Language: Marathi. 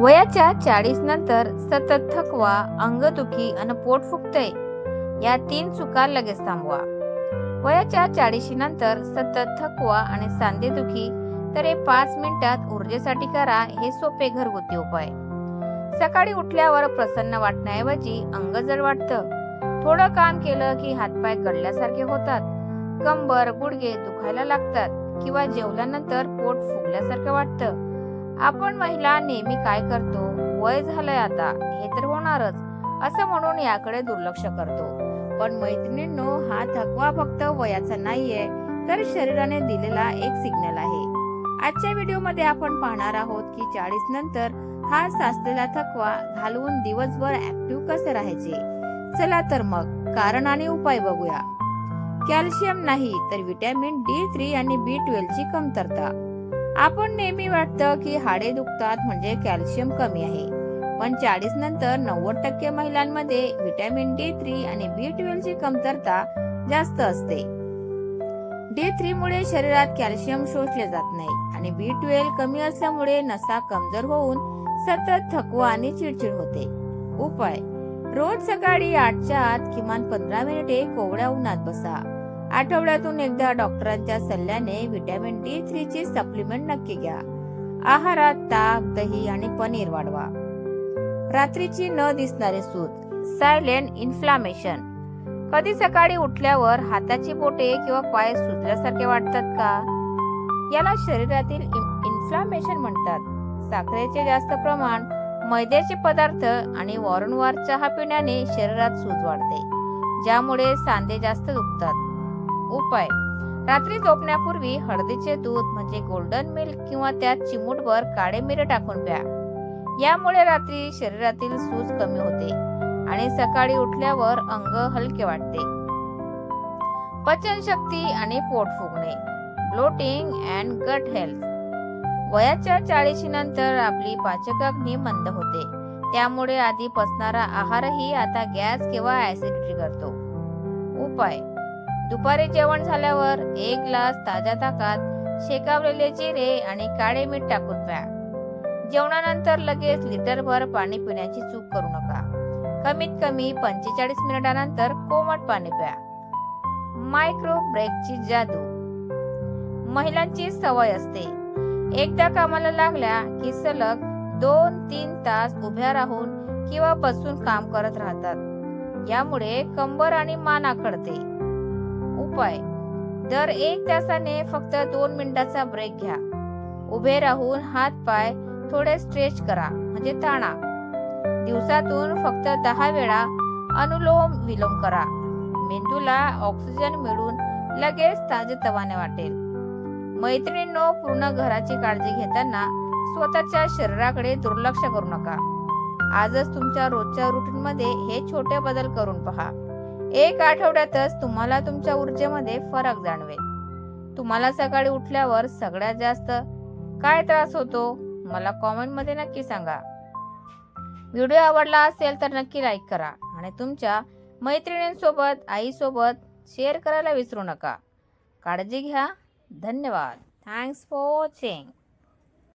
वयाच्या 40 नंतर सतत थकवा, अंगदुखी आणि पोट फुगतंय या 3 चुका लगेच थांबवा. वयाच्या 40 नंतर सतत थकवा आणि सांधेदुखी तर हे 5 मिनिटात ऊर्जेसाठी करा हे सोपे घरगुती उपाय. सकाळी उठल्यावर प्रसन्न वाटण्याऐवजी अंग जड वाटतं. थोडं काम केलं की हातपाय गळल्यासारखे होतात, कंबर गुडघे दुखायला लागतात किंवा जेवल्यानंतर पोट फुगल्यासारखं वाटतं. आपण महिला नेहमी काय करतो, वय झालंय आता, हे तर होणारच असं म्हणून याकडे दुर्लक्ष करतो. पण मैत्रिणींनो, हा थकवा फक्त वयाचा नाहीये, तर शरीराने दिलेला एक सिग्नल आहे. आजच्या व्हिडिओमध्ये आपण पाहणार आहोत की 40 नंतर हा साचलेला थकवा घालवून दिवसभर ऍक्टिव्ह कसे राहायचे. चला तर मग कारण आणि उपाय बघूया. कॅल्शियम नाही तर व्हिटॅमिन D3 आणि B12 ची कमतरता. आपण नेहमी वाटतं की हाडे दुखतात म्हणजे कॅल्शियम कमी आहे, पण 40 नंतर 90% महिलांमध्ये व्हिटॅमिन D3 आणि B12 ची कमतरता जास्त असते. D3 मुळे शरीरात कॅल्शियम शोषले जात नाही आणि B12 कमी असल्यामुळे नसा कमजोर होऊन सतत थकवा आणि चिडचिड होते. उपाय: रोज सकाळी 8च्या आत किमान 15 मिनिटे कोवळ्या उन्हात बसा. आठवड्यातून एकदा डॉक्टरांच्या सल्ल्याने व्हिटॅमिन D3 ची सप्लिमेंट नक्की घ्या. आहारात ताक, दही आणि पनीर वाढवा. रात्रीची न दिसणारी सूज, सायलेंट इन्फ्लामेशन. कधी सकाळी उठल्यावर हाताची बोटे किंवा पाय सुजल्यासारखे वाटतात का? याला शरीरातील इन्फ्लामेशन म्हणतात. साखरेचे जास्त प्रमाण, मैद्याचे पदार्थ आणि वारंवार चहा पिण्याने शरीरात सूज वाढते, ज्यामुळे सांधे जास्त दुखतात. उपाय: रात्री झोपण्यापूर्वी हळदीचे दूध म्हणजे गोल्डन मिल्क किंवा त्यात चिमूटभर काळे मिरे टाकून प्या. यामुळे रात्री शरीरातील सूज कमी होते आणि सकाळी उठल्यावर अंग हलके वाटते. पचनशक्ती आणि पोट फुगणे, ब्लोटिंग अँड गट हेल्थ. वयाच्या 40 नंतर आपली पाचकाग्नी मंद होते, त्यामुळे आधी पचणारा आहारही आता गॅस किंवा ऍसिडिटी करतो. उपाय: दुपारी जेवण झाल्यावर 1 ग्लास ताज्या ताकात शेकावलेले जिरे आणि काळे मीठ टाकून प्या. जेवणानंतर लगेच लिटरभर पाणी पिण्याची चूक करू नका. कमीत कमी 45 मिनिटांनंतर कोमट पाणी प्या. मायक्रो ब्रेकची जादू. महिलांची सवय असते, एकदा कामाला लागल्या की सलग 2-3 तास उभ्या राहून किंवा बसून काम करत राहतात. यामुळे कंबर आणि मान आखडते. उपाय: दर 1 तासाने फक्त 2 मिनिटाचा ब्रेक घ्या. उभे राहून हात पाय थोडे स्ट्रेच करा म्हणजे ताणा. दिवसातून फक्त 10 वेळा अनुलोम विलोम करा. मेंदूला ऑक्सिजन मिळून लगेच ताजेतवाने वाटेल. मैत्रिणींनो, पूर्ण घराची काळजी घेताना स्वतःच्या शरीराकडे दुर्लक्ष करू नका. आजच तुमच्या रोजच्या रुटीन मध्ये हे छोटे बदल करून पहा. 1 आठवड्यातच तुम्हाला तुमच्या ऊर्जेमध्ये फरक जाणवेल. तुम्हाला सकाळी उठल्यावर सगळ्यात जास्त काय त्रास होतो, मला कॉमेंट मध्ये नक्की सांगा. व्हिडिओ आवडला असेल तर नक्की लाईक करा आणि तुमच्या मैत्रिणींसोबत, आईसोबत शेअर करायला विसरू नका. काळजी घ्या. धन्यवाद. Thanks for watching.